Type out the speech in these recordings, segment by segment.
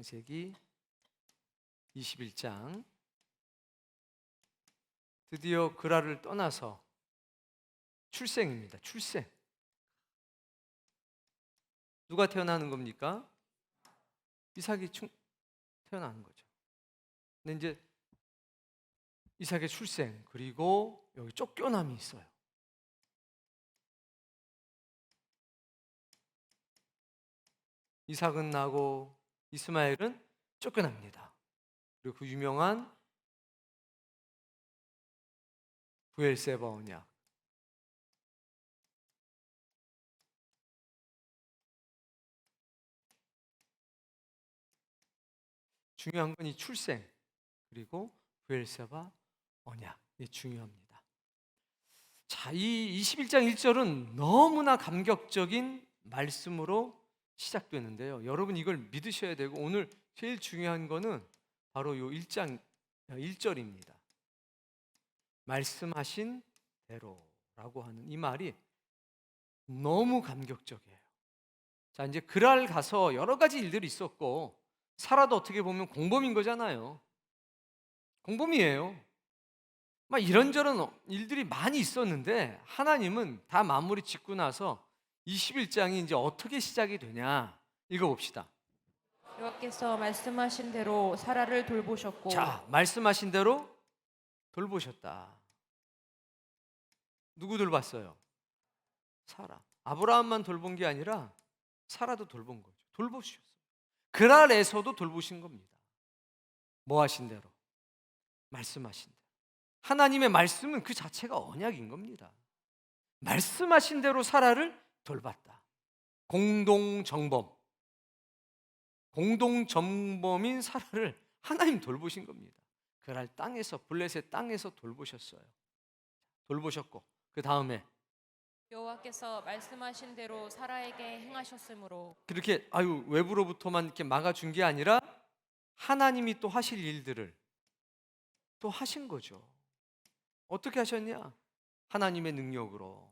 창세기 21장. 드디어 그라를 떠나서 출생입니다. 출생. 누가 태어나는 겁니까? 이삭이 태어나는 거죠. 근데 이제 이삭의 출생, 그리고 여기 쫓겨남이 있어요. 이삭은 나고 이스마엘은 쫓겨납니다. 그리고 그 유명한 브엘세바 언약. 중요한 건 이 출생, 그리고 브엘세바 언약이 중요합니다. 자, 이 21장 1절은 너무나 감격적인 말씀으로 시작되는데요. 여러분 이걸 믿으셔야 되고, 오늘 제일 중요한 거는 바로 이 1장 1절입니다. 말씀하신 대로라고 하는 이 말이 너무 감격적이에요. 자, 이제 그랄 가서 여러 가지 일들이 있었고, 사라도 어떻게 보면 공범인 거잖아요. 공범이에요. 막 이런저런 일들이 많이 있었는데, 하나님은 다 마무리 짓고 나서 21장이 이제 어떻게 시작이 되냐 읽어봅시다. 여호와께서 말씀하신 대로 사라를 돌보셨고. 자, 말씀하신 대로 돌보셨다. 누구 돌봤어요? 사라. 아브라함만 돌본 게 아니라 사라도 돌본 거죠. 돌보셨어요. 그랄에서도 돌보신 겁니다. 뭐 하신 대로? 말씀하신 대로. 하나님의 말씀은 그 자체가 언약인 겁니다. 말씀하신 대로 사라를 돌봤다. 공동정범인 사라를 하나님 돌보신 겁니다. 그랄 땅에서, 블레셋 땅에서 돌보셨어요. 돌보셨고, 그 다음에 여호와께서 말씀하신 대로 사라에게 행하셨으므로. 그렇게 외부로부터만 이렇게 막아준 게 아니라 하나님이 또 하실 일들을 또 하신 거죠. 어떻게 하셨냐? 하나님의 능력으로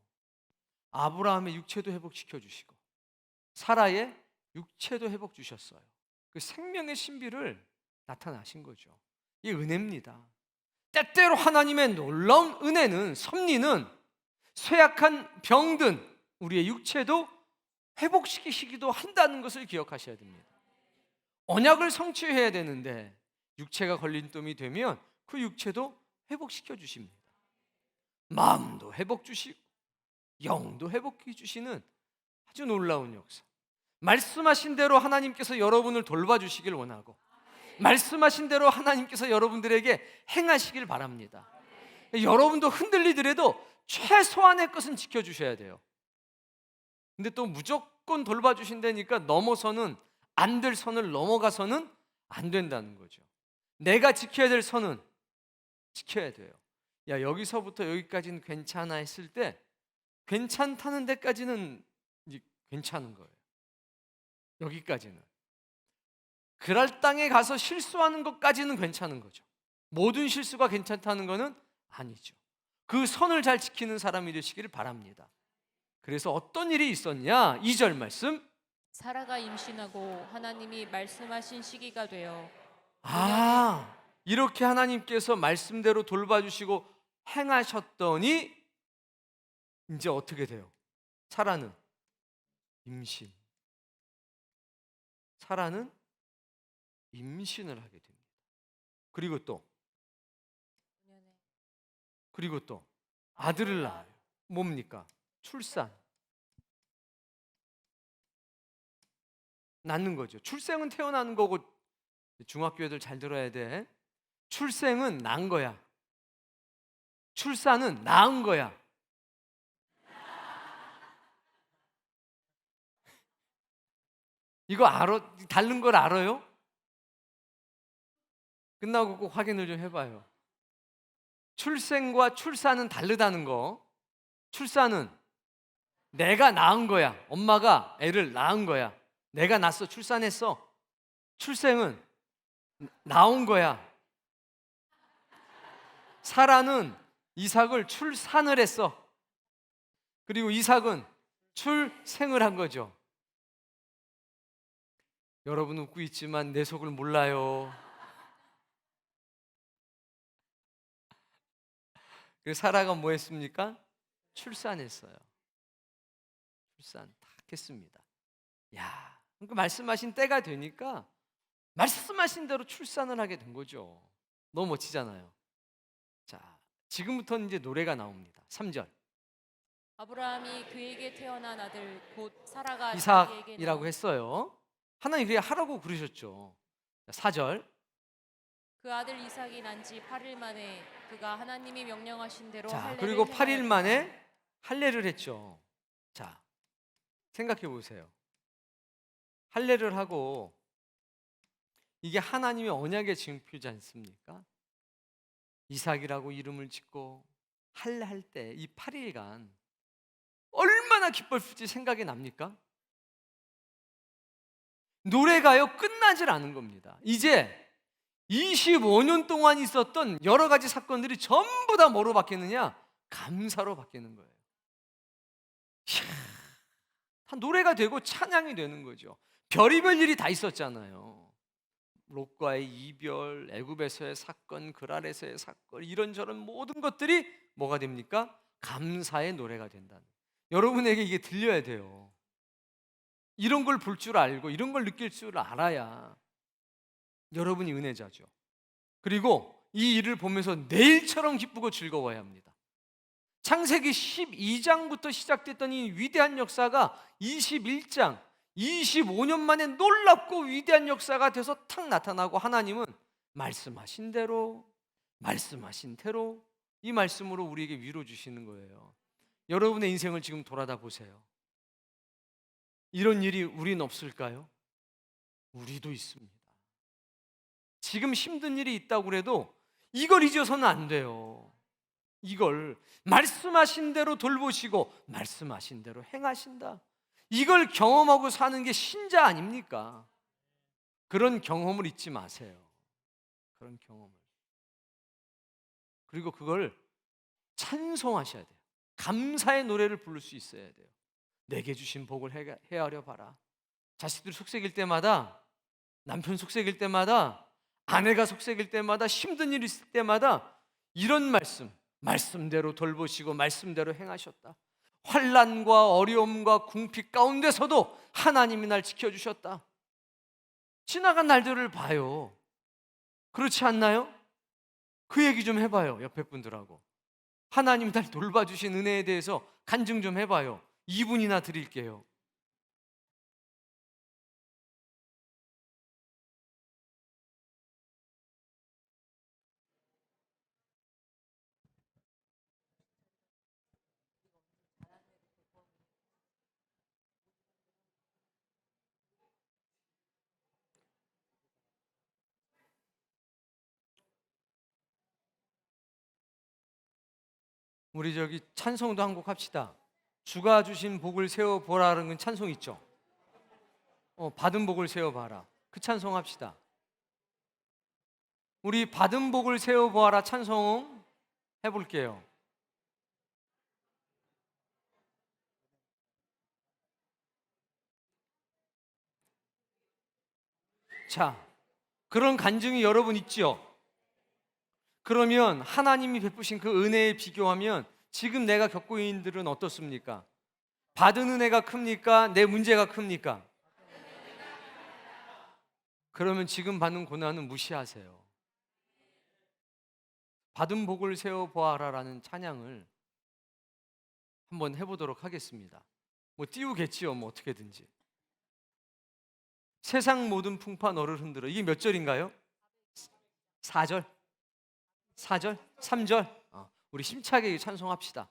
아브라함의 육체도 회복시켜 주시고, 사라의 육체도 회복 주셨어요. 그 생명의 신비를 나타나신 거죠. 이 은혜입니다. 때때로 하나님의 놀라운 은혜는, 섭리는 쇠약한 병든 우리의 육체도 회복시키시기도 한다는 것을 기억하셔야 됩니다. 언약을 성취해야 되는데 육체가 걸림돌이 되면 그 육체도 회복시켜 주십니다. 마음도 회복 주시고 영도 회복해 주시는 아주 놀라운 역사. 말씀하신 대로 하나님께서 여러분을 돌봐주시길 원하고, 말씀하신 대로 하나님께서 여러분들에게 행하시길 바랍니다. 여러분도 흔들리더라도 최소한의 것은 지켜주셔야 돼요. 근데 또 무조건 돌봐주신다니까 넘어서는, 안 될 선을 넘어가서는 안 된다는 거죠. 내가 지켜야 될 선은 지켜야 돼요. 야, 여기서부터 여기까지는 괜찮아 했을 때, 괜찮다는 데까지는 이제 괜찮은 거예요. 여기까지는. 그랄 땅에 가서 실수하는 것까지는 괜찮은 거죠. 모든 실수가 괜찮다는 것은 아니죠. 그 선을 잘 지키는 사람이 되시기를 바랍니다. 그래서 어떤 일이 있었냐? 2절 말씀. 사라가 임신하고 하나님이 말씀하신 시기가 되어. 이렇게 하나님께서 말씀대로 돌봐주시고 행하셨더니 이제 어떻게 돼요? 사라는 임신. 사라는 임신을 하게 됩니다. 그리고 또 아들을 낳아요. 뭡니까? 출산. 낳는 거죠. 출생은 태어나는 거고, 중학교 애들 잘 들어야 돼. 출생은 낳은 거야. 출산은 낳은 거야. 이거 다른 걸 알아요? 끝나고 꼭 확인을 좀 해봐요. 출생과 출산은 다르다는 거. 출산은 내가 낳은 거야. 엄마가 애를 낳은 거야. 내가 낳았어. 출산했어. 출생은 나온 거야. 사라는 이삭을 출산을 했어. 그리고 이삭은 출생을 한 거죠. 여러분 웃고 있지만 내 속을 몰라요. 그래서 사라가 뭐 했습니까? 출산했어요. 출산 딱 했습니다. 야, 그 말씀하신 때가 되니까 말씀하신 대로 출산을 하게 된 거죠. 너무 멋지잖아요. 자, 지금부터는 이제 노래가 나옵니다. 3절. 아브라함이 그에게 태어난 아들 곧 사라가 자기에게 이삭이라고 했어요. 하나님 그게 하라고 그러셨죠. 4절. 그 아들 이삭이 난 지 8일 만에 그가 하나님이 명령하신 대로 자, 할례를 그리고 8일 행하였다. 만에 할례를 했죠. 자, 생각해 보세요. 할례를 하고 이게 하나님의 언약의 증표지 않습니까? 이삭이라고 이름을 짓고 할례할 때 이 8일간 얼마나 기뻤을지 생각이 납니까? 노래가요 끝나질 않은 겁니다. 이제 25년 동안 있었던 여러 가지 사건들이 전부 다 뭐로 바뀌느냐? 감사로 바뀌는 거예요. 이야, 다 노래가 되고 찬양이 되는 거죠. 별의별 일이 다 있었잖아요. 롯과의 이별, 애굽에서의 사건, 그랄에서의 사건, 이런저런 모든 것들이 뭐가 됩니까? 감사의 노래가 된다는. 여러분에게 이게 들려야 돼요. 이런 걸 볼 줄 알고 이런 걸 느낄 줄 알아야 여러분이 은혜자죠. 그리고 이 일을 보면서 내일처럼 기쁘고 즐거워야 합니다. 창세기 12장부터 시작됐던 이 위대한 역사가 21장 25년 만에 놀랍고 위대한 역사가 돼서 탁 나타나고, 하나님은 말씀하신 대로 이 말씀으로 우리에게 위로 주시는 거예요. 여러분의 인생을 지금 돌아다 보세요. 이런 일이 우린 없을까요? 우리도 있습니다. 지금 힘든 일이 있다고 그래도 이걸 잊어서는 안 돼요. 이걸 말씀하신 대로 돌보시고 말씀하신 대로 행하신다. 이걸 경험하고 사는 게 신자 아닙니까? 그런 경험을 잊지 마세요. 그런 경험을. 그리고 그걸 찬송하셔야 돼요. 감사의 노래를 부를 수 있어야 돼요. 내게 주신 복을 헤아려 봐라. 자식들 속삭일 때마다, 남편 속삭일 때마다, 아내가 속삭일 때마다, 힘든 일 있을 때마다 이런 말씀대로 돌보시고 말씀대로 행하셨다. 환난과 어려움과 궁핍 가운데서도 하나님이 날 지켜주셨다. 지나간 날들을 봐요. 그렇지 않나요? 그 얘기 좀 해봐요. 옆에 분들하고. 하나님 날 돌봐주신 은혜에 대해서 간증 좀 해봐요. 2분이나 드릴게요. 우리 저기 찬송도 한 곡 합시다. 주가 주신 복을 세워보라는 찬송 있죠? 받은 복을 세워봐라. 그 찬송 합시다. 우리 받은 복을 세워보아라 찬송 해볼게요. 자, 그런 간증이 여러분 있지요? 그러면 하나님이 베푸신 그 은혜에 비교하면 지금 내가 겪고 있는 일들은 어떻습니까? 받은 은혜가 큽니까? 내 문제가 큽니까? 그러면 지금 받는 고난은 무시하세요. 받은 복을 세워보아라라는 찬양을 한번 해보도록 하겠습니다. 뭐 띄우겠지요, 뭐 어떻게든지. 세상 모든 풍파 너를 흔들어. 이게 몇 절인가요? 4절? 4절? 3절? 우리 힘차게 찬송합시다.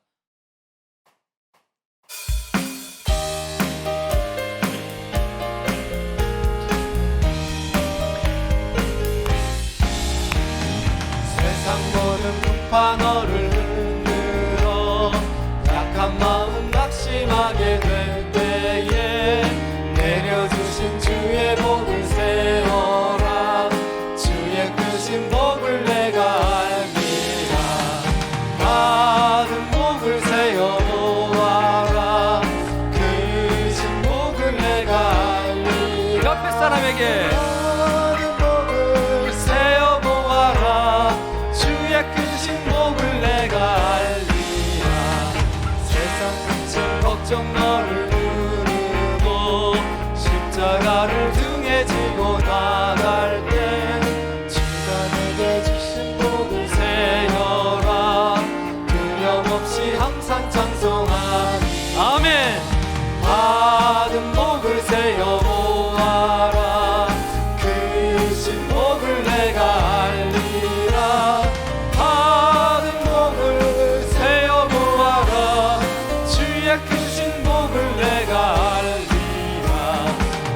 세상 모든 풍파 너를 흔들어 약한 마음 낙심하게 될 때에 내려주신 주의 복을 세워라. 주의 크신 복을 내가 알리라. 받은 복을 세워보아라. 크신 복을 내가 알리라. 옆에 사람에게 가지고 나갈 때 주가 내게 주신 복을 세어라. 두려움없이 항상 찬송하리. 아멘. 받은 복을 세어 모아라. 크신 복을 내가 알리라. 받은 복을 세어 모아라. 주의 크신 복을 내가 알리라.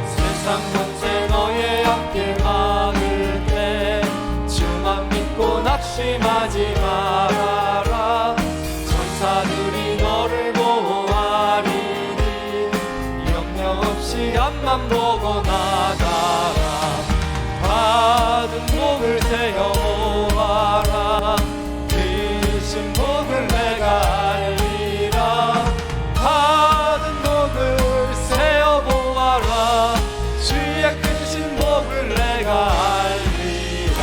세상 전체 너의 앞길 막을 때 주만 믿고 낙심하지 말아라. 천사들이 너를 보호하리니 영영 없이 앞만 보고 나가라. 받은 복을 세어 모아라. 크신 복을 내가 알리라. 받은 복을 세어 모아라. 주의 크신 복을 내가 알리라.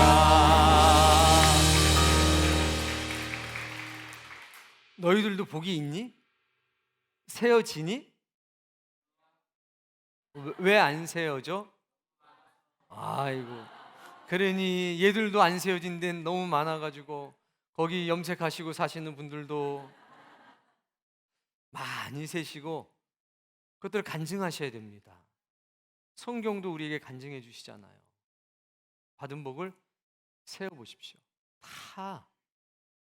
너희들도 복이 있니? 세어지니? 왜 안 세어져? 아이고, 그러니 얘들도 안 세어진 데는 너무 많아가지고 거기 염색하시고 사시는 분들도 많이 세시고 그것들을 간증하셔야 됩니다. 성경도 우리에게 간증해 주시잖아요. 받은 복을 세어보십시오. 다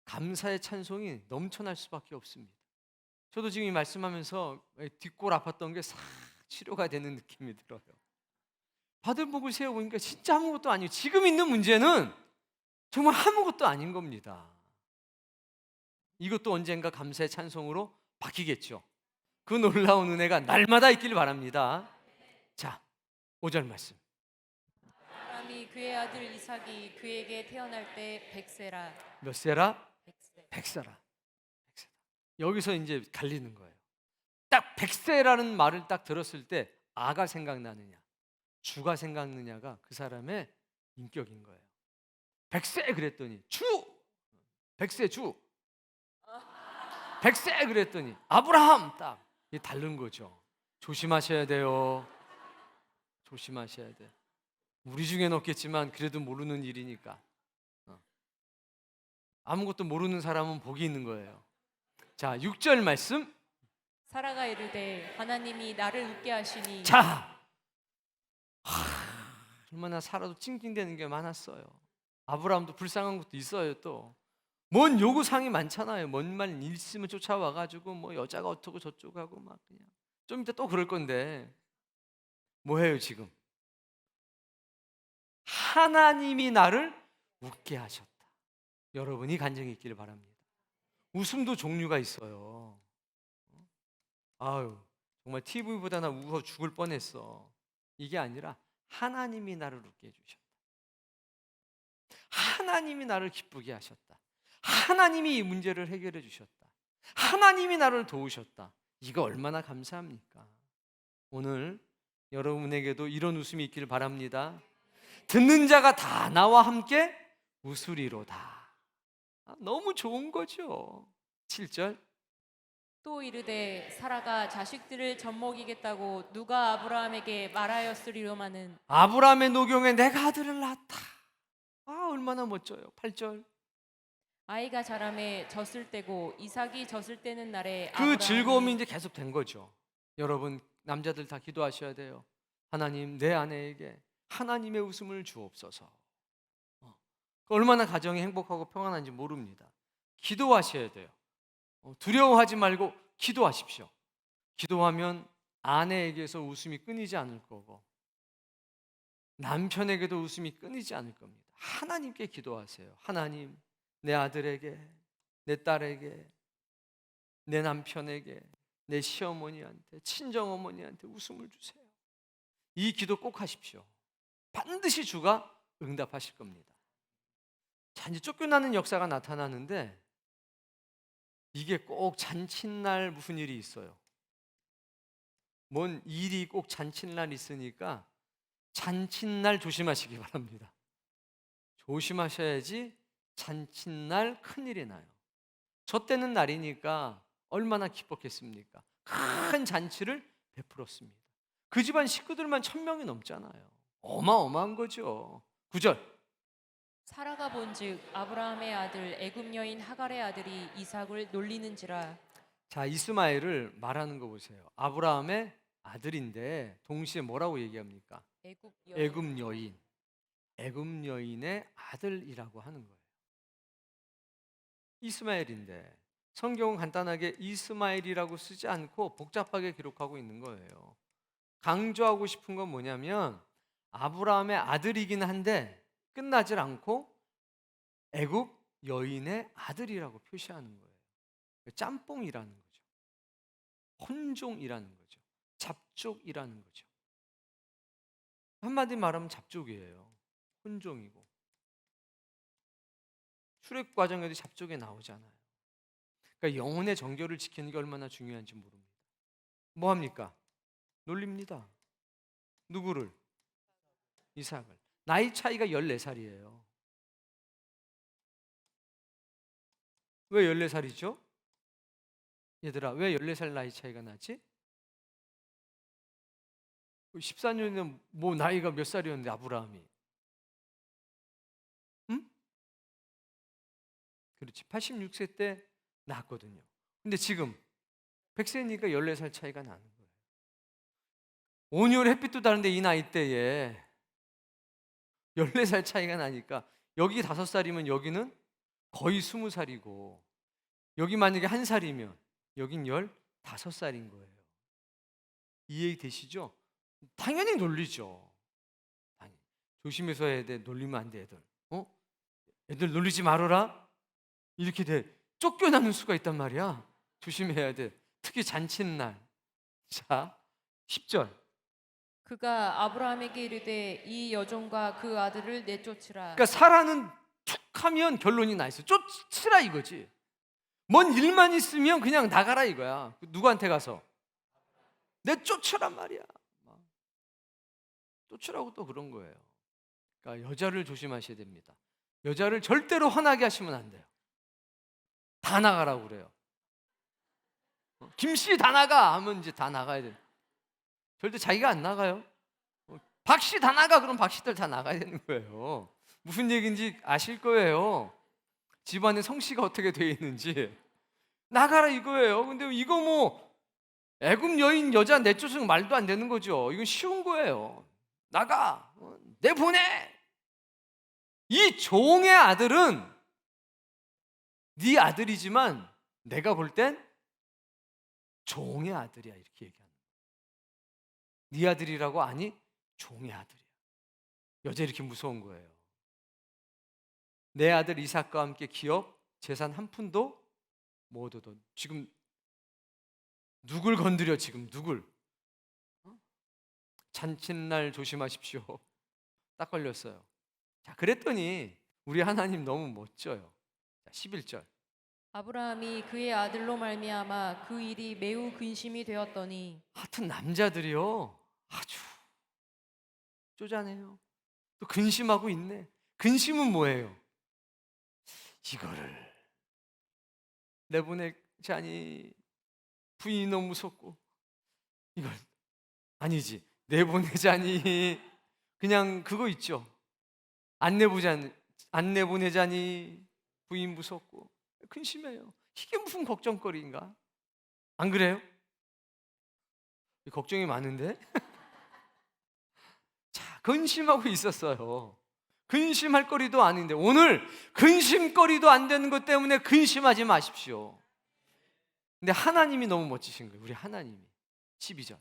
감사의 찬송이 넘쳐날 수밖에 없습니다. 저도 지금 이 말씀하면서 뒷골 아팠던 게 싹 치료가 되는 느낌이 들어요. 받은 복을 세어보니까 진짜 아무것도 아니에요. 지금 있는 문제는 정말 아무것도 아닌 겁니다. 이것도 언젠가 감사의 찬송으로 바뀌겠죠. 그 놀라운 은혜가 날마다 있길 바랍니다. 자, 5절 말씀. 아브라함이 그의 아들 이삭이 그에게 태어날 때 100세라. 몇 세라? 100세. 100세라. 여기서 이제 갈리는 거예요. 딱 100세라는 말을 딱 들었을 때 아가 생각나느냐 주가 생각나느냐가 그 사람의 인격인 거예요. 100세 그랬더니 주 100세 주 100세 그랬더니 아브라함 딱 이게 다른 거죠. 조심하셔야 돼요. 조심하셔야 돼. 우리 중엔 없겠지만 그래도 모르는 일이니까. 아무것도 모르는 사람은 복이 있는 거예요. 자, 6절 말씀. 사라가 이르되 하나님이 나를 웃게 하시니. 자, 얼마나 살아도 찡찡대는 게 많았어요. 아브라함도 불쌍한 것도 있어요. 또 뭔 요구사항이 많잖아요. 뭔 말 있으면 쫓아와가지고 뭐 여자가 어떻고 저쩌고 하고 막 그냥 좀 이따 또 그럴 건데 뭐해요 지금? 하나님이 나를 웃게 하셨다. 여러분이 간증이 있기를 바랍니다. 웃음도 종류가 있어요. 아유, 정말 TV보다 나 웃어 죽을 뻔했어. 이게 아니라 하나님이 나를 웃게 해주셨다. 하나님이 나를 기쁘게 하셨다. 하나님이 이 문제를 해결해 주셨다. 하나님이 나를 도우셨다. 이거 얼마나 감사합니까? 오늘 여러분에게도 이런 웃음이 있기를 바랍니다. 듣는 자가 다 나와 함께 웃으리로다. 너무 좋은 거죠. 7절. 또 이르되 사라가 자식들을 젖먹이겠다고 누가 아브라함에게 말하였으리로마는. 아브라함의 노경에 내가 아들을 낳았다. 얼마나 멋져요. 8절. 아이가 자라매 젖을 때고 이삭이 젖을 때는 날에 그 즐거움이 이제 계속 된 거죠. 여러분 남자들 다 기도하셔야 돼요. 하나님 내 아내에게 하나님의 웃음을 주옵소서. 얼마나 가정이 행복하고 평안한지 모릅니다. 기도하셔야 돼요. 두려워하지 말고 기도하십시오. 기도하면 아내에게서 웃음이 끊이지 않을 거고 남편에게도 웃음이 끊이지 않을 겁니다. 하나님께 기도하세요. 하나님 내 아들에게, 내 딸에게, 내 남편에게, 내 시어머니한테, 친정어머니한테 웃음을 주세요. 이 기도 꼭 하십시오. 반드시 주가 응답하실 겁니다. 자, 이제 쫓겨나는 역사가 나타나는데 이게 꼭 잔칫날 무슨 일이 있어요. 뭔 일이 꼭 잔칫날 있으니까 잔칫날 조심하시기 바랍니다. 조심하셔야지 잔칫날 큰일이 나요. 저 때는 날이니까 얼마나 기뻤겠습니까? 큰 잔치를 베풀었습니다. 그 집안 식구들만 1000명이 넘잖아요. 어마어마한 거죠. 9절. 사라가 본즉 아브라함의 아들 애굽 여인 하갈의 아들이 이삭을 놀리는지라. 자, 이스마엘을 말하는 거 보세요. 아브라함의 아들인데 동시에 뭐라고 얘기합니까? 애굽 여인. 애굽 여인. 애굽 여인의 아들이라고 하는 거예요. 이스마엘인데 성경은 간단하게 이스마엘이라고 쓰지 않고 복잡하게 기록하고 있는 거예요. 강조하고 싶은 건 뭐냐면 아브라함의 아들이긴 한데 끝나질 않고 애굽 여인의 아들이라고 표시하는 거예요. 짬뽕이라는 거죠. 혼종이라는 거죠. 잡족이라는 거죠. 한마디 말하면 잡족이에요. 혼종이고. 출애굽 과정에도 잡족에 나오잖아요. 그러니까 영혼의 정결을 지키는 게 얼마나 중요한지 모릅니다. 뭐 합니까? 놀립니다. 누구를? 이삭을. 나이 차이가 14살이에요. 왜 14살이죠? 얘들아, 왜 14살 나이 차이가 나지? 14년이면 뭐 나이가 몇 살이었는데 아브라함이? 응? 그렇지. 86세 때 낳았거든요. 근데 지금 100세니까 14살 차이가 나는 거예요. 온열 햇빛도 다른데 이 나이 때에 14살 차이가 나니까 여기 5살이면 여기는 거의 20살이고 여기 만약에 1살이면 여긴 15살인 거예요. 이해 되시죠? 당연히 놀리죠. 아니, 조심해서 해야 돼. 놀리면 안 돼, 애들. 애들 놀리지 말아라. 이렇게 돼. 쫓겨나는 수가 있단 말이야. 조심해야 돼. 특히 잔칫날. 자, 10절. 그가 아브라함에게 이르되 이 여종과 그 아들을 내쫓으라. 그러니까 사라는 툭 하면 결론이 나 있어. 쫓으라 이거지. 뭔 일만 있으면 그냥 나가라 이거야. 누구한테 가서? 내쫓으란 말이야. 쫓으라고 또 그런 거예요. 그러니까 여자를 조심하셔야 됩니다. 여자를 절대로 화나게 하시면 안 돼요. 다 나가라고 그래요. 김씨 다 나가 하면 이제 다 나가야 돼. 절대 자기가 안 나가요. 박씨 다 나가 그럼 박씨들 다 나가야 되는 거예요. 무슨 얘기인지 아실 거예요. 집안에 성씨가 어떻게 되어 있는지 나가라 이거예요. 근데 이거 뭐 애굽 여인 여자 내쫓으면 말도 안 되는 거죠. 이건 쉬운 거예요. 나가 내보내. 이 종의 아들은 네 아들이지만 내가 볼 땐 종의 아들이야 이렇게 얘기하는 거야. 네 아들이라고? 아니 종의 아들이야. 여자 이렇게 무서운 거예요. 내 아들 이삭과 함께 기업 재산 한 푼도 못 얻어. 지금 누굴 건드려 지금 누굴? 잔칫날 조심하십시오. 딱 걸렸어요. 자, 그랬더니 우리 하나님 너무 멋져요. 자, 11절. 아브라함이 그의 아들로 말미암아 그 일이 매우 근심이 되었더니. 하여튼 남자들이요 아주 쪼잔해요. 또 근심하고 있네. 근심은 뭐예요? 이거를 내보내자니 부인이 너무 무섭고 이걸 아니지 내보내자니 그냥 그거 있죠. 안 내보내자니 부인 무섭고 근심해요. 이게 무슨 걱정거리인가? 안 그래요? 걱정이 많은데? 자, 근심하고 있었어요. 근심할 거리도 아닌데 오늘 근심거리도 안 되는 것 때문에 근심하지 마십시오. 근데 하나님이 너무 멋지신 거예요. 우리 하나님이. 12절.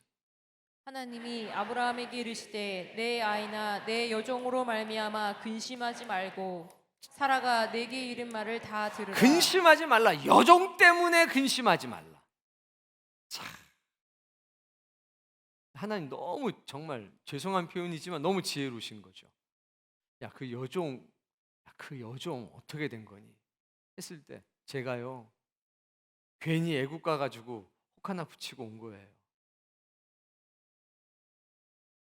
하나님이 아브라함에게 이르시되 내 아이나 내 여종으로 말미암아 근심하지 말고 사라가 내게 이른 말을 다 들으라. 근심하지 말라. 여종 때문에 근심하지 말라. 자, 하나님 너무 정말 죄송한 표현이지만 너무 지혜로우신 거죠. 야, 그 여종 어떻게 된 거니? 했을 때 제가요 괜히 애국 가가지고 혹 하나 붙이고 온 거예요.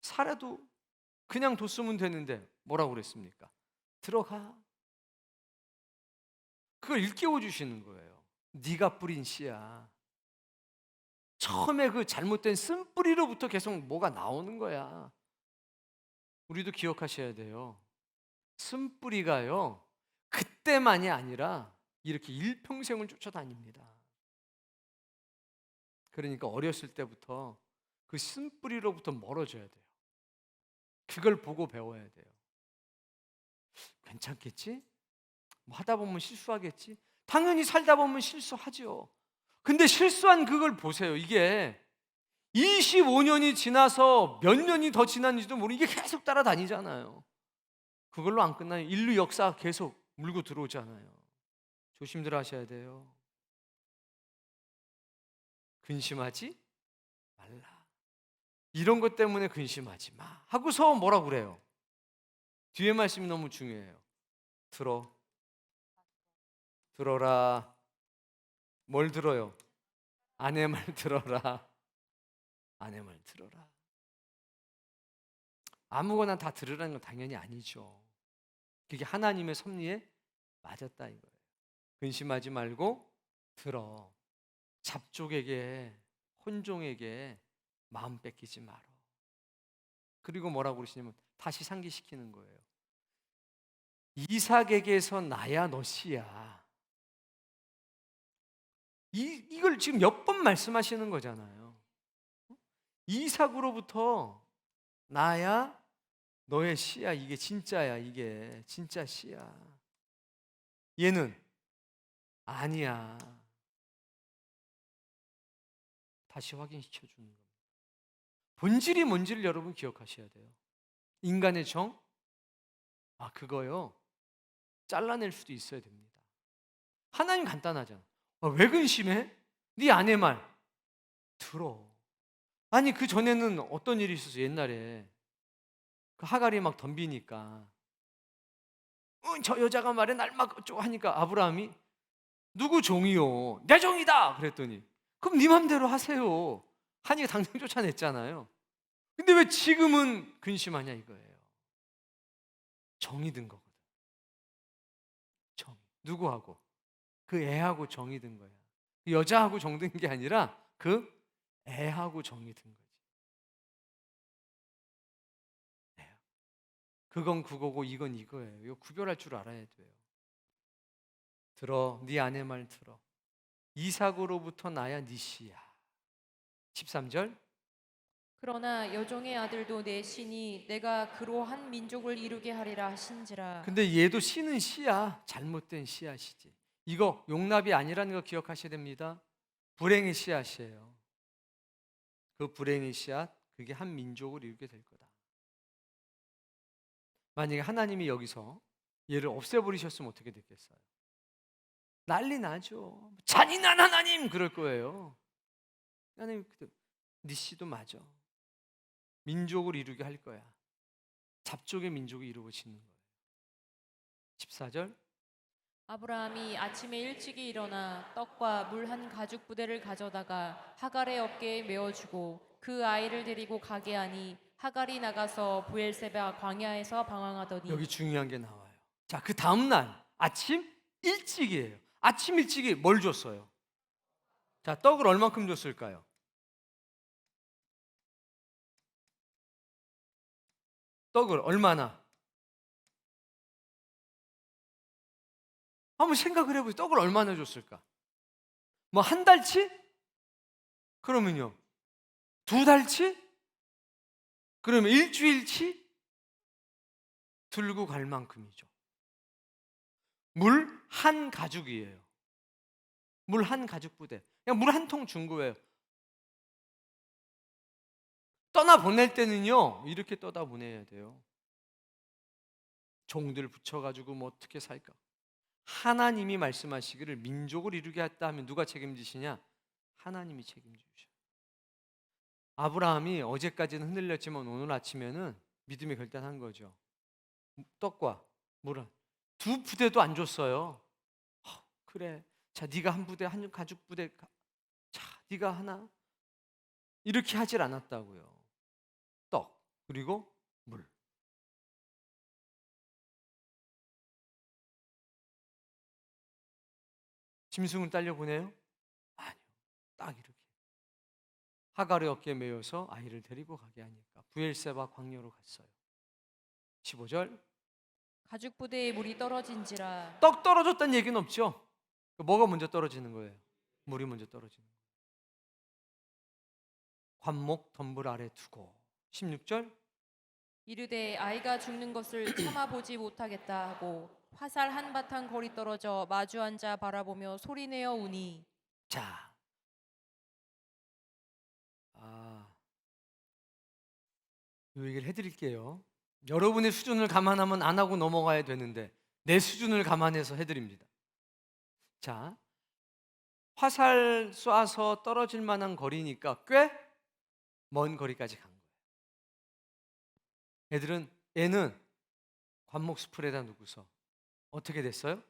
살아도 그냥 뒀으면 되는데 뭐라고 그랬습니까? 들어가. 그걸 일깨워 주시는 거예요. 네가 뿌린 씨야. 처음에 그 잘못된 쓴뿌리로부터 계속 뭐가 나오는 거야. 우리도 기억하셔야 돼요. 쓴뿌리가요, 그때만이 아니라 이렇게 일평생을 쫓아다닙니다. 그러니까 어렸을 때부터 그 쓴뿌리로부터 멀어져야 돼요. 그걸 보고 배워야 돼요. 괜찮겠지? 뭐 하다 보면 실수하겠지? 당연히 살다 보면 실수하죠. 근데 실수한 그걸 보세요. 이게 25년이 지나서 몇 년이 더 지났는지도 모르고 이게 계속 따라다니잖아요. 그걸로 안 끝나요. 인류 역사 계속 물고 들어오잖아요. 조심들 하셔야 돼요. 근심하지 말라. 이런 것 때문에 근심하지 마 하고서 뭐라 그래요? 뒤에 말씀이 너무 중요해요. 들어라. 뭘 들어요? 아내 말 들어라. 아내 말 들어라. 아무거나 다 들으라는 건 당연히 아니죠. 그게 하나님의 섭리에 맞았다 이거예요. 근심하지 말고 들어. 잡족에게, 혼종에게 마음 뺏기지 마라. 그리고 뭐라고 그러시냐면 다시 상기시키는 거예요. 이삭에게서 나야 너 씨야. 이걸 지금 몇 번 말씀하시는 거잖아요. 이삭으로부터 나야 너의 씨야. 이게 진짜야. 이게 진짜 씨야. 얘는 아니야. 다시 확인시켜 주는 겁니다. 본질이 뭔지를 여러분 기억하셔야 돼요. 인간의 정? 그거요. 잘라낼 수도 있어야 됩니다. 하나님 간단하잖아. 왜 근심해? 네 아내 말 들어. 아니 그 전에는 어떤 일이 있었어? 옛날에 그 하갈이 막 덤비니까 저 여자가 말해 날 막 어쩌고 하니까 아브라함이 누구 종이요? 내 종이다. 그랬더니 그럼 네 맘대로 하세요 하니까 당장 쫓아냈잖아요. 근데 왜 지금은 근심하냐 이거예요. 정이 든 거거든. 정. 누구하고? 그 애하고 정이 든 거야. 그 여자하고 정 든 게 아니라 그 애하고 정이 든 거지. 애. 그건 그거고 이건 이거예요. 이거 구별할 줄 알아야 돼요. 들어. 네 아내 말 들어. 이삭으로부터 나야 네 씨야. 13절. 그러나 여종의 아들도 내 신이 내가 그로 한 민족을 이루게 하리라 하신지라. 근데 얘도 씨는 씨야. 잘못된 씨앗이지. 이거 용납이 아니라는 거 기억하셔야 됩니다. 불행의 씨앗이에요. 그 불행의 씨앗, 그게 한 민족을 이루게 될 거다. 만약에 하나님이 여기서 얘를 없애버리셨으면 어떻게 됐겠어요? 난리 나죠. 잔인한 하나님 그럴 거예요. 하나님, 네 씨도 맞아. 민족을 이루게 할 거야. 잡족의 민족이 이루어지는 거예요. 14절. 아브라함이 아침에 일찍이 일어나 떡과 물 한 가죽 부대를 가져다가 하갈의 어깨에 메어주고 그 아이를 데리고 가게 하니 하갈이 나가서 부엘세바 광야에서 방황하더니. 여기 중요한 게 나와요. 자, 그 다음 날 아침 일찍이에요. 아침 일찍이 뭘 줬어요? 자, 떡을 얼만큼 줬을까요? 떡을 얼마나? 한번 생각을 해보세요. 떡을 얼마나 줬을까? 뭐 한 달치? 그러면요. 두 달치? 그러면 일주일치? 들고 갈 만큼이죠. 물 한 가죽이에요. 물 한 가죽 부대. 그냥 물 한 통 준 거예요. 떠나 보낼 때는요, 이렇게 떠다 보내야 돼요. 종들 붙여가지고 뭐 어떻게 살까? 하나님이 말씀하시기를 민족을 이루게 했다 하면 누가 책임지시냐? 하나님이 책임지셔. 아브라함이 어제까지는 흔들렸지만 오늘 아침에는 믿음이 결단한 거죠. 떡과 물은 두 부대도 안 줬어요. 그래, 자 네가 한 부대, 한 가죽 부대, 자 네가 하나, 이렇게 하질 않았다고요. 떡 그리고 물. 짐승은 딸려 보내요? 아니요. 딱 이렇게 하갈의 어깨에 메어서 아이를 데리고 가게 하니까 부엘세바 광야로 갔어요. 15절. 가죽 부대에 물이 떨어진지라. 떡 떨어졌다는 얘기는 없죠. 뭐가 먼저 떨어지는 거예요? 물이 먼저 떨어지는 거예요. 관목 덤불 아래 두고. 16절. 이르되 아이가 죽는 것을 참아보지 못하겠다 하고 화살 한바탕 거리 떨어져 마주 앉아 바라보며 소리내어 우니. 자, 이 얘기를 해드릴게요. 여러분의 수준을 감안하면 안 하고 넘어가야 되는데 내 수준을 감안해서 해드립니다. 자, 화살 쏴서 떨어질 만한 거리니까 꽤 먼 거리까지 간 거예요. 애는 관목 숲을에다 누구서 어떻게 됐어요?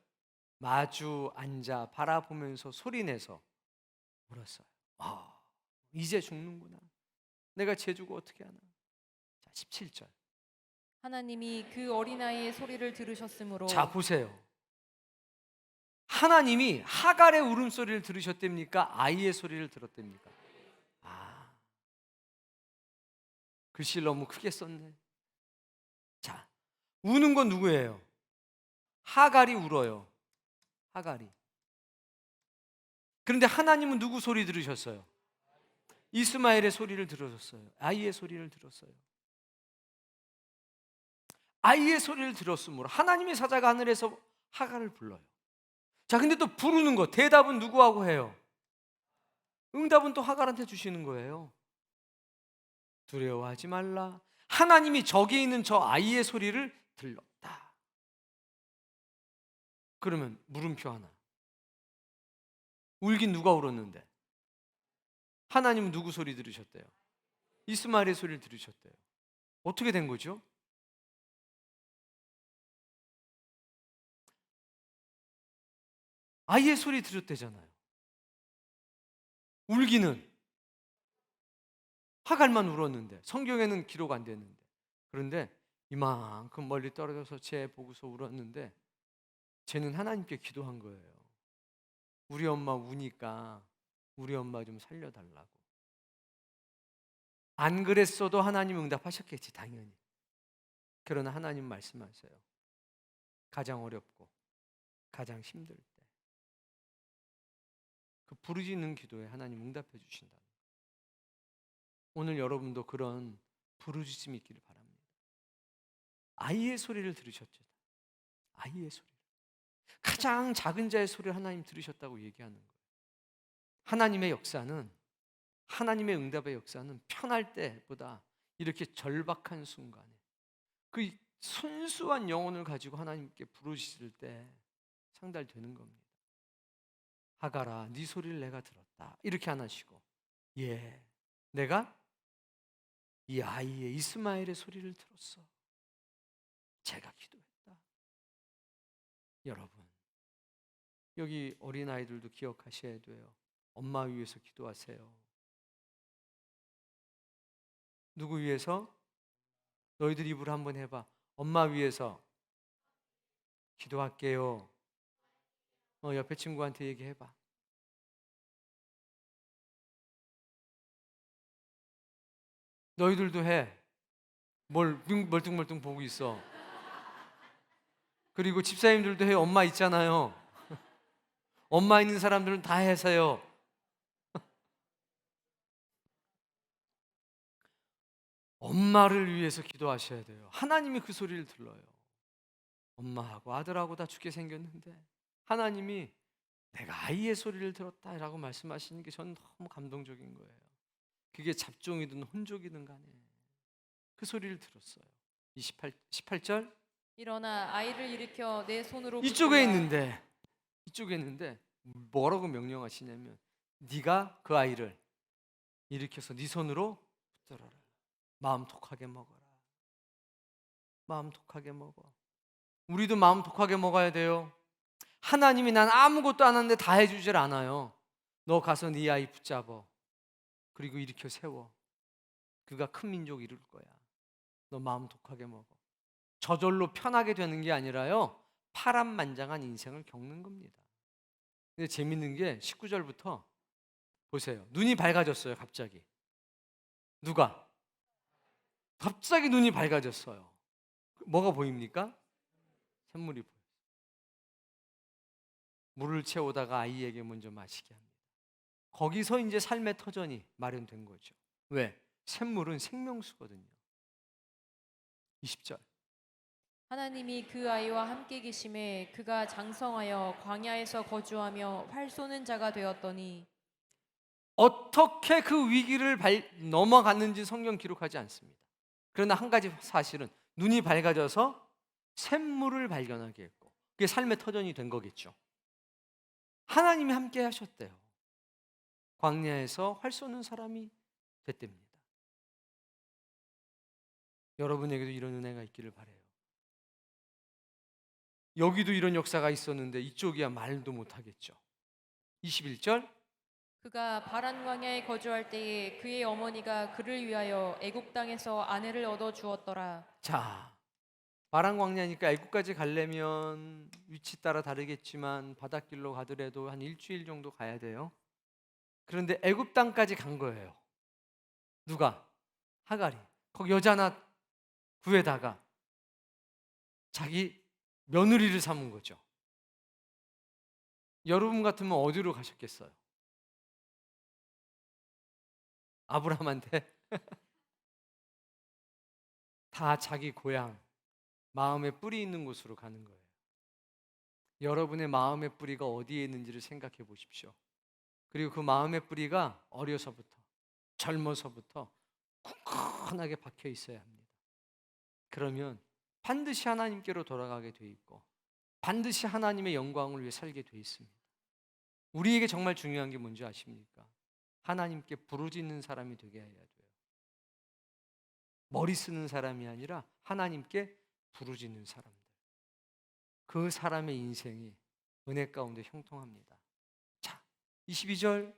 마주 앉아 바라보면서 소리내서 울었어요. 이제 죽는구나. 내가 재주고 어떻게 하나. 자, 17절. 하나님이 그 어린아이의 소리를 들으셨으므로. 자, 보세요. 하나님이 하갈의 울음소리를 들으셨답니까? 아이의 소리를 들었답니까? 글씨를 너무 크게 썼네. 자, 우는 건 누구예요? 하갈이 울어요. 하갈이. 그런데 하나님은 누구 소리 들으셨어요? 이스마엘의 소리를 들으셨어요. 아이의 소리를 들었어요. 아이의 소리를 들었으므로 하나님의 사자가 하늘에서 하갈을 불러요. 자, 근데 또 부르는 거, 대답은 누구하고 해요? 응답은 또 하갈한테 주시는 거예요. 두려워하지 말라. 하나님이 저기 있는 저 아이의 소리를 들렀다. 그러면 물음표 하나. 울긴 누가 울었는데? 하나님은 누구 소리 들으셨대요? 이스마엘의 소리를 들으셨대요. 어떻게 된 거죠? 아이의 소리 들었대잖아요. 울기는 하갈만 울었는데 성경에는 기록 안 됐는데, 그런데 이만큼 멀리 떨어져서 쟤 보고서 울었는데 쟤는 하나님께 기도한 거예요. 우리 엄마 우니까 우리 엄마 좀 살려달라고. 안 그랬어도 하나님 응답하셨겠지, 당연히. 그러나 하나님 말씀하세요. 가장 어렵고 가장 힘들 때 그 부르짖는 기도에 하나님 응답해 주신다. 오늘 여러분도 그런 부르짖음이 있기를 바랍니다. 아이의 소리를 들으셨죠? 아이의 소리. 가장 작은 자의 소리를 하나님 들으셨다고 얘기하는 거예요. 하나님의 역사는, 하나님의 응답의 역사는 편할 때보다 이렇게 절박한 순간에 그 순수한 영혼을 가지고 하나님께 부르짖을 때 상달되는 겁니다. 하갈아, 네 소리를 내가 들었다. 이렇게 안 하시고, 내가 이 아이의 이스마엘의 소리를 들었어. 제가 기도했다. 여러분, 여기 어린아이들도 기억하셔야 돼요. 엄마 위해서 기도하세요. 누구 위해서? 너희들 입으로 한번 해봐. 엄마 위해서 기도할게요. 옆에 친구한테 얘기해봐. 너희들도 해. 뭘 멀뚱멀뚱 보고 있어. 그리고 집사님들도 해요. 엄마 있잖아요. 엄마 있는 사람들은 다 해서요. 엄마를 위해서 기도하셔야 돼요. 하나님이 그 소리를 들러요. 엄마하고 아들하고 다 죽게 생겼는데 하나님이 내가 아이의 소리를 들었다라고 말씀하시는 게 저는 너무 감동적인 거예요. 그게 잡종이든 혼족이든 간에 그 소리를 들었어요. 18절. 일어나 아이를 일으켜 내 손으로 이쪽에 붙들라. 있는데 뭐라고 명령하시냐면 네가 그 아이를 일으켜서 네 손으로 붙들어라. 마음 독하게 먹어라. 마음 독하게 먹어. 우리도 마음 독하게 먹어야 돼요. 하나님이 난 아무것도 안 하는데 다 해주질 않아요. 너 가서 네 아이 붙잡어. 그리고 일으켜 세워. 그가 큰 민족 이룰 거야. 너 마음 독하게 먹어. 저절로 편하게 되는 게 아니라요, 파란만장한 인생을 겪는 겁니다. 근데 재밌는 게 19절부터 보세요. 눈이 밝아졌어요. 갑자기. 누가? 갑자기 눈이 밝아졌어요. 뭐가 보입니까? 샘물이 보여요. 물을 채우다가 아이에게 먼저 마시게 합니다. 거기서 이제 삶의 터전이 마련된 거죠. 왜? 샘물은 생명수거든요. 20절. 하나님이 그 아이와 함께 계심에 그가 장성하여 광야에서 거주하며 활 쏘는 자가 되었더니 어떻게 그 위기를 넘어갔는지 성경 기록하지 않습니다. 그러나 한 가지 사실은 눈이 밝아져서 샘물을 발견하게 했고 그게 삶의 터전이 된 거겠죠. 하나님이 함께 하셨대요. 광야에서 활 쏘는 사람이 됐답니다. 여러분에게도 이런 은혜가 있기를 바라요. 여기도 이런 역사가 있었는데 이쪽이야 말도 못하겠죠. 21절. 그가 바란 광야에 거주할 때에 그의 어머니가 그를 위하여 애굽 땅에서 아내를 얻어 주었더라. 자, 바란 광야니까 애굽까지 가려면 위치 따라 다르겠지만 바닷길로 가더라도 한 일주일 정도 가야 돼요. 그런데 애굽 땅까지 간 거예요. 누가? 하갈이. 거기 여자 하나 구해다가 자기 며느리를 삼은 거죠. 여러분 같으면 어디로 가셨겠어요? 아브라함한테 다 자기 고향, 마음의 뿌리 있는 곳으로 가는 거예요. 여러분의 마음의 뿌리가 어디에 있는지를 생각해 보십시오. 그리고 그 마음의 뿌리가 어려서부터, 젊어서부터 굳건하게 박혀 있어야 합니다. 그러면 반드시 하나님께로 돌아가게 돼 있고 반드시 하나님의 영광을 위해 살게 돼 있습니다. 우리에게 정말 중요한 게 뭔지 아십니까? 하나님께 부르짖는 사람이 되게 해야 돼요. 머리 쓰는 사람이 아니라 하나님께 부르짖는 사람들. 그 사람의 인생이 은혜 가운데 형통합니다. 자, 22절.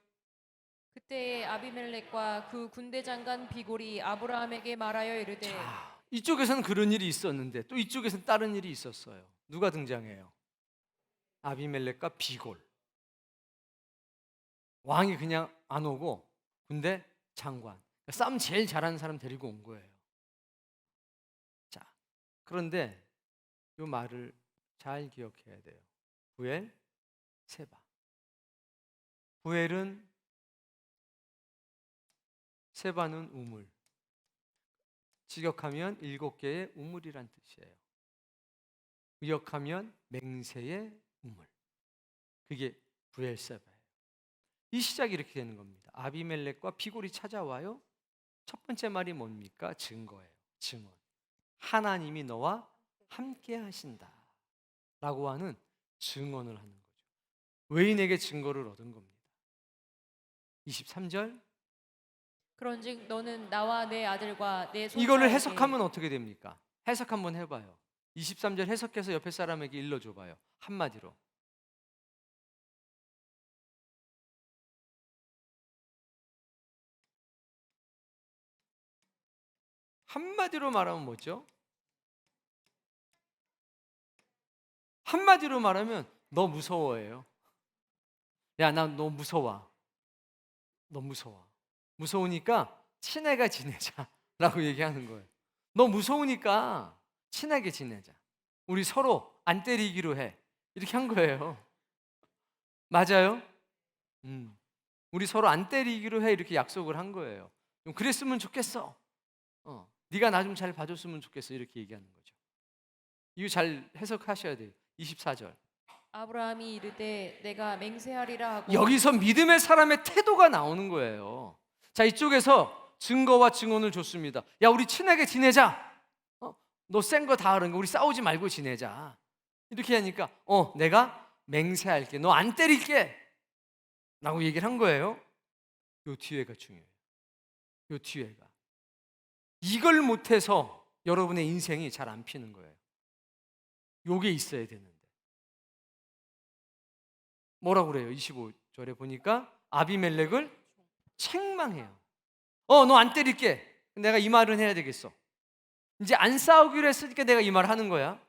그때 아비멜렉과 그 군대 장관 비골이 아브라함에게 말하여 이르되 자, 이쪽에서는 그런 일이 있었는데 또 이쪽에서는 다른 일이 있었어요. 누가 등장해요? 아비멜렉과 비골. 왕이 그냥 안 오고 군대 장관, 싸움 제일 잘하는 사람 데리고 온 거예요. 자, 그런데 이 말을 잘 기억해야 돼요. 부엘, 세바. 부엘은 세바는 우물. 직역하면 7개의 우물이란 뜻이에요. 의역하면 맹세의 우물. 그게 부엘세바예요. 이 시작이 이렇게 되는 겁니다. 아비멜렉과 비골이 찾아와요. 첫 번째 말이 뭡니까? 증거예요. 증언. 하나님이 너와 함께 하신다 라고 하는 증언을 하는 거죠. 외인에게 증거를 얻은 겁니다. 23절. 그런즉 너는 나와 내 아들과 내 손자에게 이거를 해석하면 어떻게 됩니까? 해석 한번 해봐요. 23절 해석해서 옆에 사람에게 일러줘봐요. 한마디로. 한마디로 말하면 뭐죠? 한마디로 말하면 너 무서워해요. 야, 나 너 무서워. 너 무서워. 무서우니까 친하게 지내자라고 얘기하는 거예요. 너 무서우니까 친하게 지내자. 우리 서로 안 때리기로 해. 이렇게 한 거예요. 맞아요? 우리 서로 안 때리기로 해. 이렇게 약속을 한 거예요. 좀 그랬으면 좋겠어. 네가 나 좀 잘 봐줬으면 좋겠어. 이렇게 얘기하는 거죠. 이거 잘 해석하셔야 돼요. 24절. 아브라함이 이르되 내가 맹세하리라 하고 여기서 믿음의 사람의 태도가 나오는 거예요. 자, 이쪽에서 증거와 증언을 줬습니다. 야, 우리 친하게 지내자. 너 센 거 다 알은 거 우리 싸우지 말고 지내자. 이렇게 하니까 내가 맹세할게. 너 안 때릴게. 라고 얘기를 한 거예요. 요 뒤에가 중요해요. 요 뒤에가. 이걸 못해서 여러분의 인생이 잘 안 피는 거예요. 요게 있어야 되는데. 뭐라고 그래요? 25절에 보니까 아비멜렉을 책망해요. 너 안 때릴게. 내가 이 말은 해야 되겠어. 이제 안 싸우기로 했으니까 내가 이 말을 하는 거야.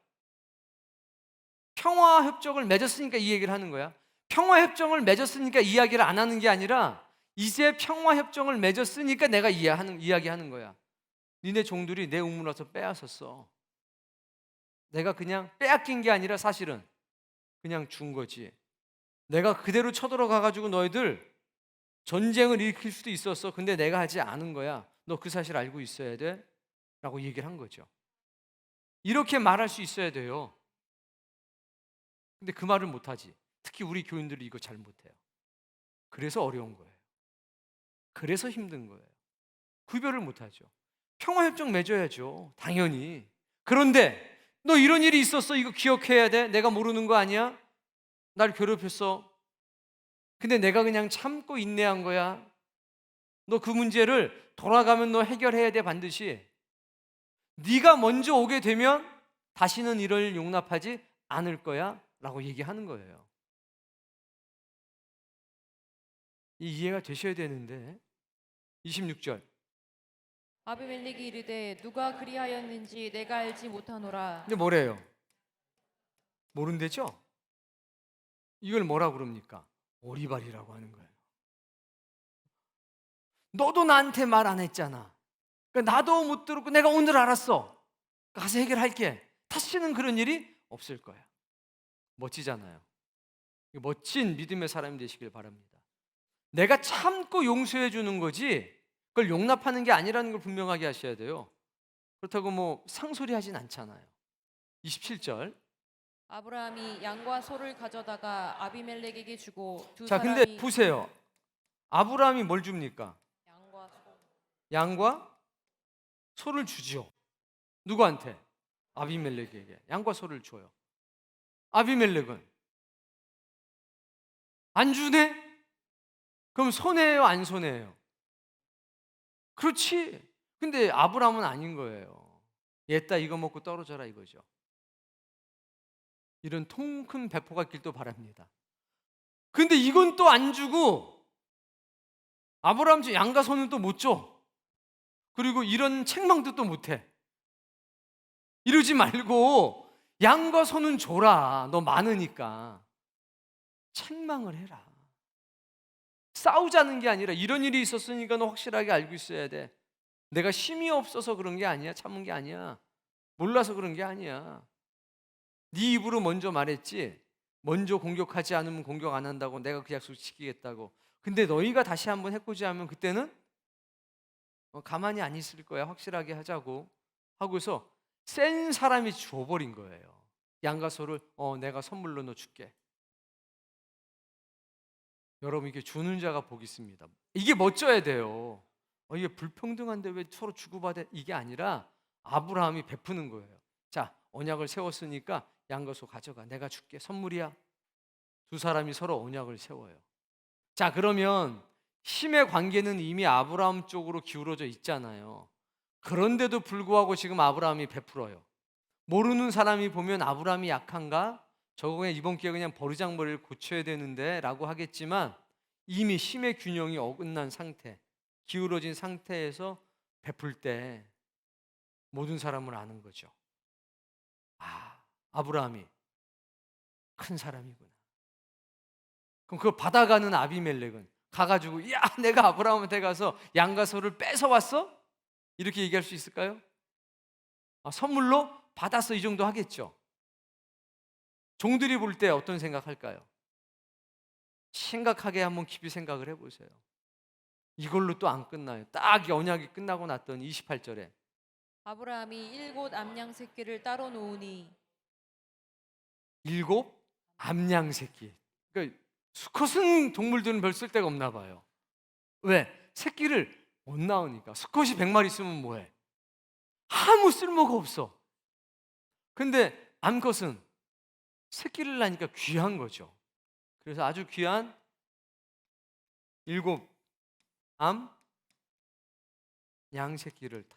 평화협정을 맺었으니까 이 얘기를 하는 거야. 평화협정을 맺었으니까 이야기를 안 하는 게 아니라 이제 평화협정을 맺었으니까 내가 이야기하는 거야. 니네 종들이 내 우물 와서 빼앗았어. 내가 그냥 빼앗긴 게 아니라 사실은 그냥 준 거지. 내가 그대로 쳐들어가 가지고 너희들 전쟁을 일으킬 수도 있었어. 근데 내가 하지 않은 거야. 너 그 사실 알고 있어야 돼. 라고 얘기를 한 거죠. 이렇게 말할 수 있어야 돼요. 근데 그 말을 못하지. 특히 우리 교인들이 이거 잘 못해요. 그래서 어려운 거예요. 그래서 힘든 거예요. 구별을 못하죠. 평화협정 맺어야죠. 당연히. 그런데 너 이런 일이 있었어. 이거 기억해야 돼. 내가 모르는 거 아니야? 날 괴롭혔어. 근데 내가 그냥 참고 인내한 거야. 너 그 문제를 돌아가면 너 해결해야 돼 반드시. 네가 먼저 오게 되면 다시는 이럴 일 용납하지 않을 거야 라고 얘기하는 거예요. 이 이해가 되셔야 되는데 26절 아비멜렉이 이르되 누가 그리하였는지 내가 알지 못하노라. 근데 뭐래요? 모른대죠? 이걸 뭐라 그럽니까? 오리발이라고 하는 거예요. 너도 나한테 말 안 했잖아. 그러니까 나도 못 들었고 내가 오늘 알았어. 가서 해결할게. 다시는 그런 일이 없을 거야. 멋지잖아요. 멋진 믿음의 사람이 되시길 바랍니다. 내가 참고 용서해 주는 거지 그걸 용납하는 게 아니라는 걸 분명하게 하셔야 돼요. 그렇다고 뭐 상소리 하진 않잖아요. 27절 아브라함이 양과 소를 가져다가 아비멜렉에게 주고 두 자, 사람이 근데 보세요. 아브라함이 뭘 줍니까? 양과 소 양과 소를 주죠. 누구한테? 아비멜렉에게 양과 소를 줘요. 아비멜렉은 안 주네? 그럼 손해예요, 안 손해예요? 그렇지. 근데 아브라함은 아닌 거예요. 얘따 이거 먹고 떨어져라 이거죠. 이런 통 큰 배포가 있길도 바랍니다. 근데 이건 또 안 주고 아브라함 양과 소는 또 못 줘. 그리고 이런 책망도 또 못해. 이러지 말고 양과 소는 줘라. 너 많으니까. 책망을 해라. 싸우자는 게 아니라 이런 일이 있었으니까 너 확실하게 알고 있어야 돼. 내가 힘이 없어서 그런 게 아니야. 참은 게 아니야. 몰라서 그런 게 아니야. 네 입으로 먼저 말했지. 먼저 공격하지 않으면 공격 안 한다고 내가 그 약속 지키겠다고. 근데 너희가 다시 한번 해코지 하면 그때는 가만히 안 있을 거야. 확실하게 하자고 하고서 센 사람이 줘버린 거예요. 양과 소를 내가 선물로 너 줄게. 여러분 이게 주는 자가 복이 있습니다. 이게 멋져야 돼요. 이게 불평등한데 왜 서로 주고받아? 이게 아니라 아브라함이 베푸는 거예요. 자, 언약을 세웠으니까 양과 소 가져가. 내가 줄게. 선물이야. 두 사람이 서로 언약을 세워요. 자, 그러면 힘의 관계는 이미 아브라함 쪽으로 기울어져 있잖아요. 그런데도 불구하고 지금 아브라함이 베풀어요. 모르는 사람이 보면 아브라함이 약한가? 저거 그냥 이번 기회에 그냥 버르장머리를 고쳐야 되는데 라고 하겠지만 이미 힘의 균형이 어긋난 상태, 기울어진 상태에서 베풀 때 모든 사람을 아는 거죠. 아브라함이 큰 사람이구나. 그럼 그걸 받아가는 아비멜렉은 가가지고 야 내가 아브라함한테 가서 양과 소를 뺏어왔어? 이렇게 얘기할 수 있을까요? 선물로 받았어 이 정도 하겠죠. 종들이 볼 때 어떤 생각할까요? 심각하게 한번 깊이 생각을 해보세요. 이걸로 또 안 끝나요. 딱 언약이 끝나고 났더니 28절에 아브라함이 7 암양 새끼를 따로 놓으니 7 암양 새끼. 그러니까 수컷은 동물들은 별 쓸데가 없나 봐요. 왜? 새끼를 못 낳으니까. 수컷이 100마리 있으면 뭐해? 아무 쓸모가 없어. 근데 암컷은 새끼를 낳으니까 귀한 거죠. 그래서 아주 귀한 7 암 양 새끼를 다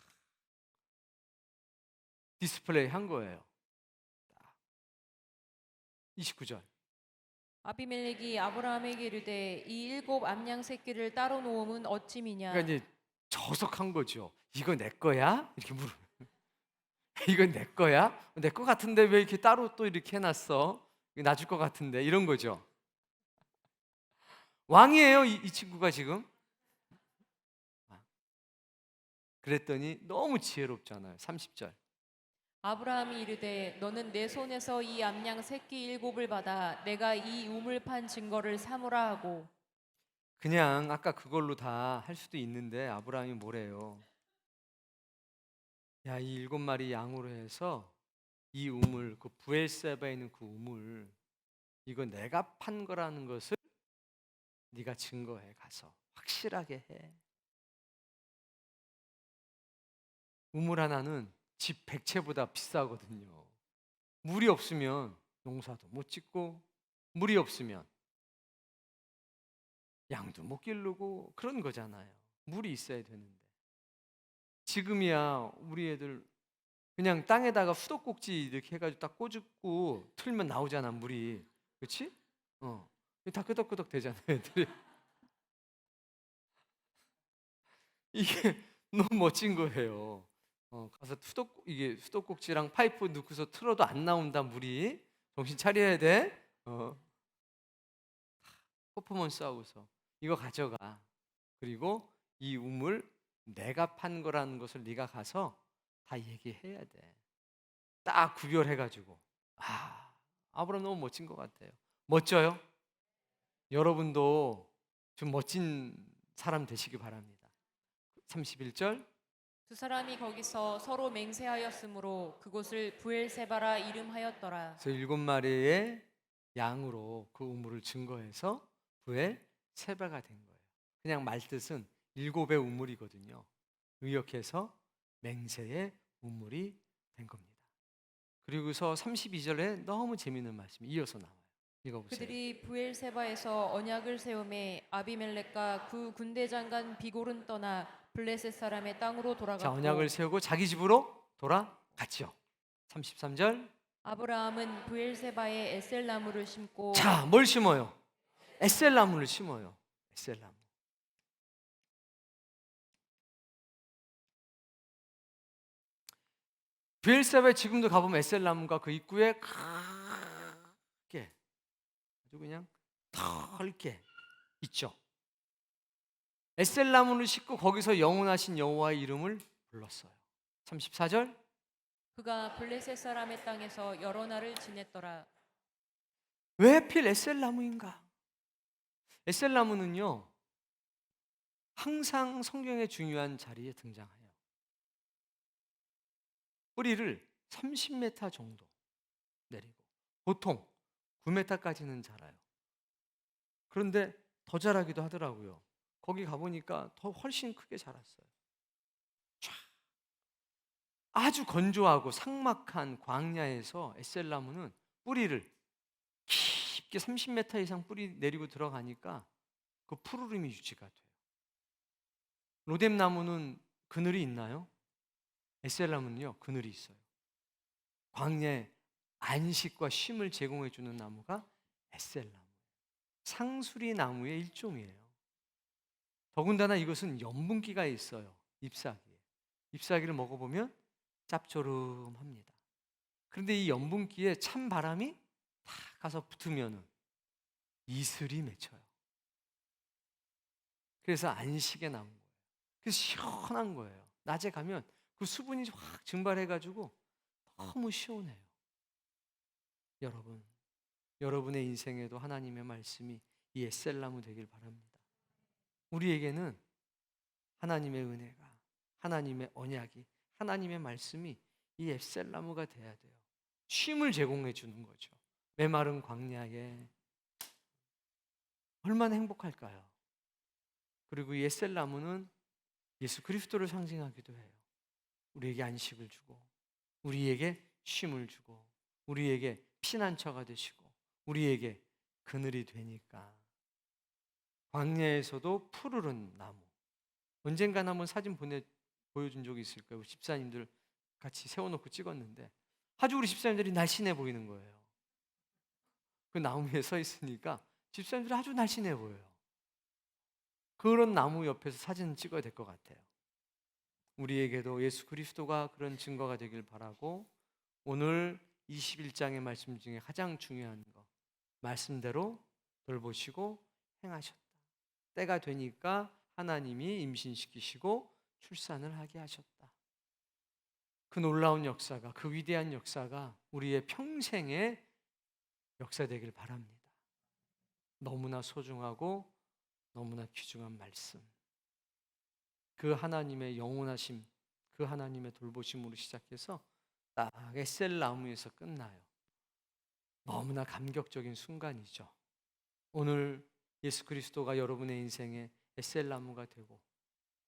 디스플레이 한 거예요. 29절. 아비멜렉이 아브라함에게 이르되 이 7 암양 새끼를 따로 놓음은 어찌미냐. 그러니까 이제 저속한 거죠. 이거 내 거야? 이렇게 물어. 이거 내 거야? 내 거 같은데 왜 이렇게 따로 또 이렇게 해놨어? 이거 나 줄 거 같은데 이런 거죠. 왕이에요 이 친구가 지금. 그랬더니 너무 지혜롭잖아요. 30절. 아브라함이 이르되 너는 내 손에서 이 암양 새끼 7을 받아 내가 이 우물 판 증거를 삼으라 하고. 그냥 아까 그걸로 다 할 수도 있는데 아브라함이 뭐래요? 야, 이 7마리 양으로 해서 이 우물, 그 부엘세바에 있는 그 우물, 이거 내가 판 거라는 것을 네가 증거해 가서 확실하게 해. 우물 하나는 집 100채보다 비싸거든요. 물이 없으면 농사도 못 짓고, 물이 없으면 양도 못 기르고 그런 거잖아요. 물이 있어야 되는데. 지금이야 우리 애들 그냥 땅에다가 수도꼭지 이렇게 해가지고 딱 꽂고 틀면 나오잖아, 물이. 그렇지? 다 끄덕끄덕 되잖아요, 애들이. 이게 너무 멋진 거예요. 가서 이게 수도꼭지랑 파이프 넣고서 틀어도 안 나온다, 물이. 정신 차려야 돼. 퍼포먼스 하고서 이거 가져가. 그리고 이 우물 내가 판 거라는 것을 네가 가서 다 얘기해야 돼. 딱 구별해가지고. 아브라함 너무 멋진 것 같아요. 멋져요? 여러분도 좀 멋진 사람 되시기 바랍니다. 31절. 두 사람이 거기서 서로 맹세하였으므로 그곳을 부엘세바라 이름하였더라. 그래서 7마리의 양으로 그 우물을 증거해서 부엘 세바가 된 거예요. 그냥 말뜻은 7의 우물이거든요. 의역해서 맹세의 우물이 된 겁니다. 그리고서 32절에 너무 재미있는 말씀이 이어서 나와요. 읽어보세요. 그들이 부엘세바에서 언약을 세우매 아비멜렉과 그 군대 장관 비골은 떠나 블레셋 사람의 땅으로 자, 돌아갔고. 언약을 세우고 자기 집으로 돌아갔죠. 33절. 아브라함은 부엘세바에 에셀나무를 심고. 자, 뭘 심어요? 에셀나무를 심어요. 에셀나무. 브엘세바에 지금도 가보면 에셀나무가 그 입구에 크게 아주 그냥 털게 있죠. 에셀나무를 싣고 거기서 영원하신 여호와의 이름을 불렀어요. 34절. 그가 블레셋 사람의 땅에서 여러 날을 지냈더라. 왜 하필 에셀나무인가? 에셀나무는요, 항상 성경의 중요한 자리에 등장해요. 뿌리를 30m 정도 내리고 보통 9m까지는 자라요. 그런데 더 자라기도 하더라고요. 거기 가보니까 더 훨씬 크게 자랐어요. 촤. 아주 건조하고 삭막한 광야에서 에셀나무는 뿌리를 깊게 30m 이상 뿌리 내리고 들어가니까 그 푸르름이 유지가 돼요. 로뎀나무는 그늘이 있나요? 에셀나무는요, 그늘이 있어요. 광야에 안식과 쉼을 제공해 주는 나무가 에셀나무. 상수리 나무의 일종이에요. 더군다나 이것은 염분기가 있어요. 잎사귀에. 잎사귀를 먹어보면 짭조름합니다. 그런데 이 염분기에 찬 바람이 탁 가서 붙으면 이슬이 맺혀요. 그래서 안식의 나무인 거예요. 그래서 시원한 거예요. 낮에 가면 그 수분이 확 증발해가지고 너무 시원해요. 여러분, 여러분의 인생에도 하나님의 말씀이 이 에셀나무 되길 바랍니다. 우리에게는 하나님의 은혜가, 하나님의 언약이, 하나님의 말씀이 이 에셀나무가 돼야 돼요. 쉼을 제공해 주는 거죠. 메마른 광야에 얼마나 행복할까요? 그리고 이 에셀나무는 예수 그리스도를 상징하기도 해요. 우리에게 안식을 주고, 우리에게 쉼을 주고, 우리에게 피난처가 되시고, 우리에게 그늘이 되니까. 광야에서도 푸르른 나무. 언젠가 한번 사진 보여준 적이 있을 거예요. 집사님들 같이 세워놓고 찍었는데 아주 우리 집사님들이 날씬해 보이는 거예요. 그 나무 위에 서 있으니까 집사님들이 아주 날씬해 보여요. 그런 나무 옆에서 사진 찍어야 될 것 같아요. 우리에게도 예수 그리스도가 그런 증거가 되길 바라고, 오늘 21장의 말씀 중에 가장 중요한 거, 말씀대로 돌보시고 행하셨다. 때가 되니까 하나님이 임신시키시고 출산을 하게 하셨다. 그 놀라운 역사가, 그 위대한 역사가 우리의 평생의 역사 되길 바랍니다. 너무나 소중하고 너무나 귀중한 말씀, 그 하나님의 영원하심, 그 하나님의 돌보심으로 시작해서 딱 에셀 나무에서 끝나요. 너무나 감격적인 순간이죠. 오늘 예수 그리스도가 여러분의 인생에 에셀 나무가 되고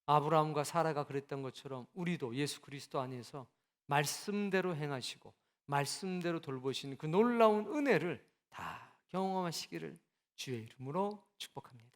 아브라함과 사라가 그랬던 것처럼 우리도 예수 그리스도 안에서 말씀대로 행하시고 말씀대로 돌보시는 그 놀라운 은혜를 다 경험하시기를 주의 이름으로 축복합니다.